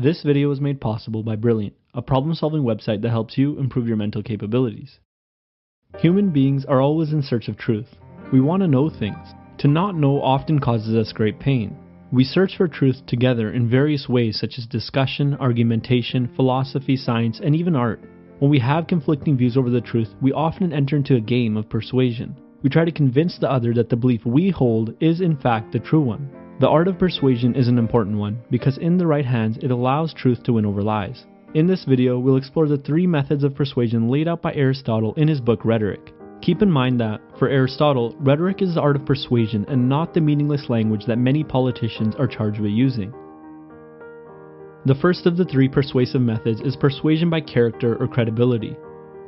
This video was made possible by Brilliant, a problem-solving website that helps you improve your mental capabilities. Human beings are always in search of truth. We want to know things. To not know often causes us great pain. We search for truth together in various ways such as discussion, argumentation, philosophy, science, and even art. When we have conflicting views over the truth, we often enter into a game of persuasion. We try to convince the other that the belief we hold is in fact the true one. The art of persuasion is an important one because in the right hands it allows truth to win over lies. In this video, we'll explore the 3 methods of persuasion laid out by Aristotle in his book Rhetoric. Keep in mind that, for Aristotle, rhetoric is the art of persuasion and not the meaningless language that many politicians are charged with using. The first of the 3 persuasive methods is persuasion by character or credibility.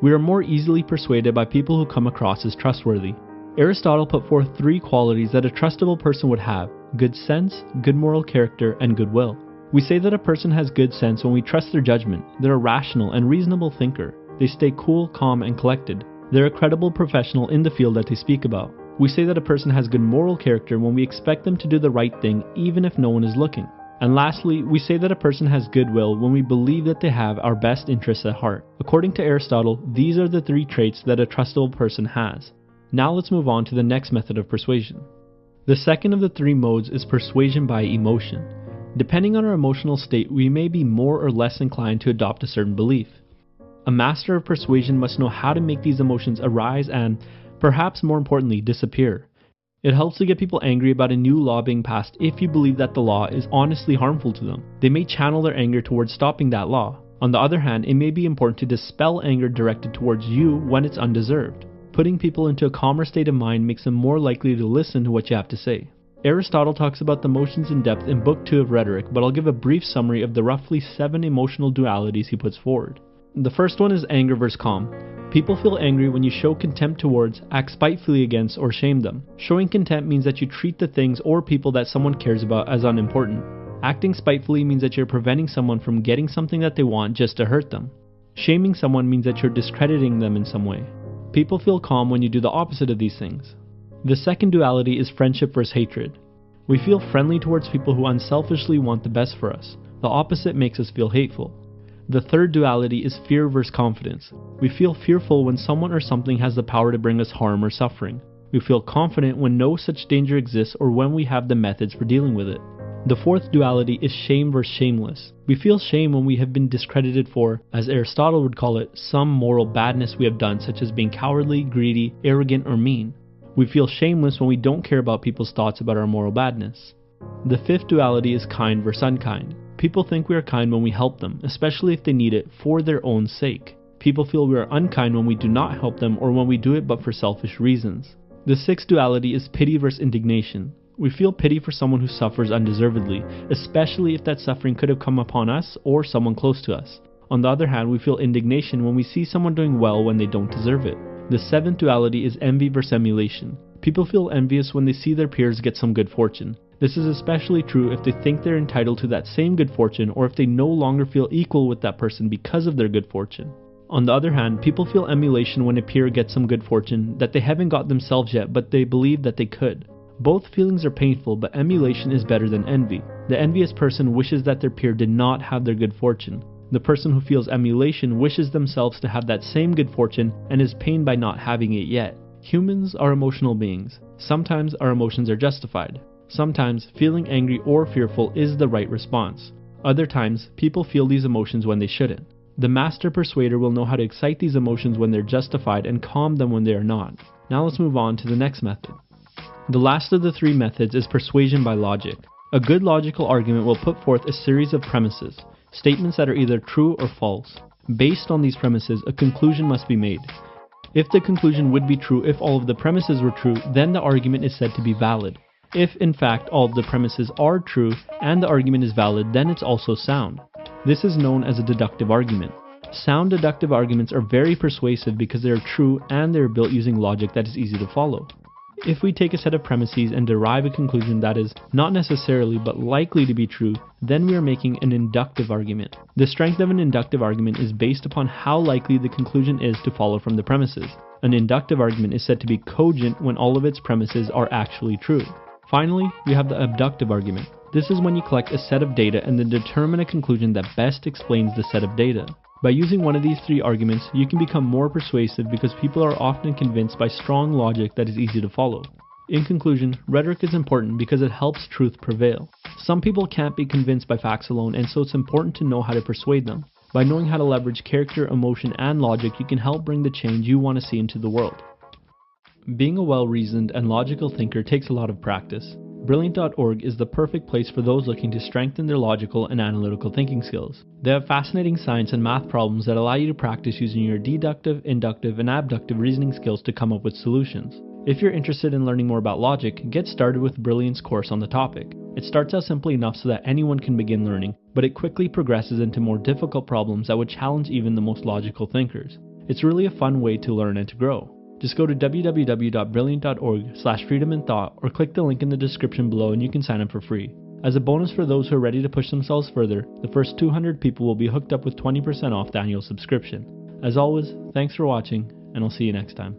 We are more easily persuaded by people who come across as trustworthy. Aristotle put forth 3 qualities that a trustable person would have: good sense, good moral character, and goodwill. We say that a person has good sense when we trust their judgment. They're a rational and reasonable thinker. They stay cool, calm, and collected. They're a credible professional in the field that they speak about. We say that a person has good moral character when we expect them to do the right thing even if no one is looking. And lastly, we say that a person has goodwill when we believe that they have our best interests at heart. According to Aristotle, these are the 3 traits that a trustable person has. Now let's move on to the next method of persuasion. The second of the 3 modes is persuasion by emotion. Depending on our emotional state, we may be more or less inclined to adopt a certain belief. A master of persuasion must know how to make these emotions arise and, perhaps more importantly, disappear. It helps to get people angry about a new law being passed if you believe that the law is honestly harmful to them. They may channel their anger towards stopping that law. On the other hand, it may be important to dispel anger directed towards you when it's undeserved. Putting people into a calmer state of mind makes them more likely to listen to what you have to say. Aristotle talks about the emotions in depth in Book 2 of Rhetoric, but I'll give a brief summary of the roughly 7 emotional dualities he puts forward. The first one is anger versus calm. People feel angry when you show contempt towards, act spitefully against, or shame them. Showing contempt means that you treat the things or people that someone cares about as unimportant. Acting spitefully means that you're preventing someone from getting something that they want just to hurt them. Shaming someone means that you're discrediting them in some way. People feel calm when you do the opposite of these things. The second duality is friendship versus hatred. We feel friendly towards people who unselfishly want the best for us. The opposite makes us feel hateful. The third duality is fear versus confidence. We feel fearful when someone or something has the power to bring us harm or suffering. We feel confident when no such danger exists or when we have the methods for dealing with it. The fourth duality is shame versus shameless. We feel shame when we have been discredited for, as Aristotle would call it, some moral badness we have done, such as being cowardly, greedy, arrogant, or mean. We feel shameless when we don't care about people's thoughts about our moral badness. The fifth duality is kind versus unkind. People think we are kind when we help them, especially if they need it for their own sake. People feel we are unkind when we do not help them or when we do it but for selfish reasons. The sixth duality is pity versus indignation. We feel pity for someone who suffers undeservedly, especially if that suffering could have come upon us or someone close to us. On the other hand, we feel indignation when we see someone doing well when they don't deserve it. The seventh duality is envy versus emulation. People feel envious when they see their peers get some good fortune. This is especially true if they think they're entitled to that same good fortune or if they no longer feel equal with that person because of their good fortune. On the other hand, people feel emulation when a peer gets some good fortune that they haven't got themselves yet but they believe that they could. Both feelings are painful, but emulation is better than envy. The envious person wishes that their peer did not have their good fortune. The person who feels emulation wishes themselves to have that same good fortune and is pained by not having it yet. Humans are emotional beings. Sometimes our emotions are justified. Sometimes feeling angry or fearful is the right response. Other times, people feel these emotions when they shouldn't. The master persuader will know how to excite these emotions when they're justified and calm them when they are not. Now let's move on to the next method. The last of the 3 methods is persuasion by logic. A good logical argument will put forth a series of premises, statements that are either true or false. Based on these premises, a conclusion must be made. If the conclusion would be true if all of the premises were true, then the argument is said to be valid. If, in fact, all of the premises are true and the argument is valid, then it's also sound. This is known as a deductive argument. Sound deductive arguments are very persuasive because they are true and they are built using logic that is easy to follow. If we take a set of premises and derive a conclusion that is not necessarily but likely to be true, then we are making an inductive argument. The strength of an inductive argument is based upon how likely the conclusion is to follow from the premises. An inductive argument is said to be cogent when all of its premises are actually true. Finally, we have the abductive argument. This is when you collect a set of data and then determine a conclusion that best explains the set of data. By using one of these three arguments, you can become more persuasive because people are often convinced by strong logic that is easy to follow. In conclusion, rhetoric is important because it helps truth prevail. Some people can't be convinced by facts alone, and so it's important to know how to persuade them. By knowing how to leverage character, emotion, and logic, you can help bring the change you want to see into the world. Being a well-reasoned and logical thinker takes a lot of practice. Brilliant.org is the perfect place for those looking to strengthen their logical and analytical thinking skills. They have fascinating science and math problems that allow you to practice using your deductive, inductive, and abductive reasoning skills to come up with solutions. If you're interested in learning more about logic, get started with Brilliant's course on the topic. It starts out simply enough so that anyone can begin learning, but it quickly progresses into more difficult problems that would challenge even the most logical thinkers. It's really a fun way to learn and to grow. Just go to www.brilliant.org/freedominthought or click the link in the description below and you can sign up for free. As a bonus for those who are ready to push themselves further, the first 200 people will be hooked up with 20% off the annual subscription. As always, thanks for watching, and I'll see you next time.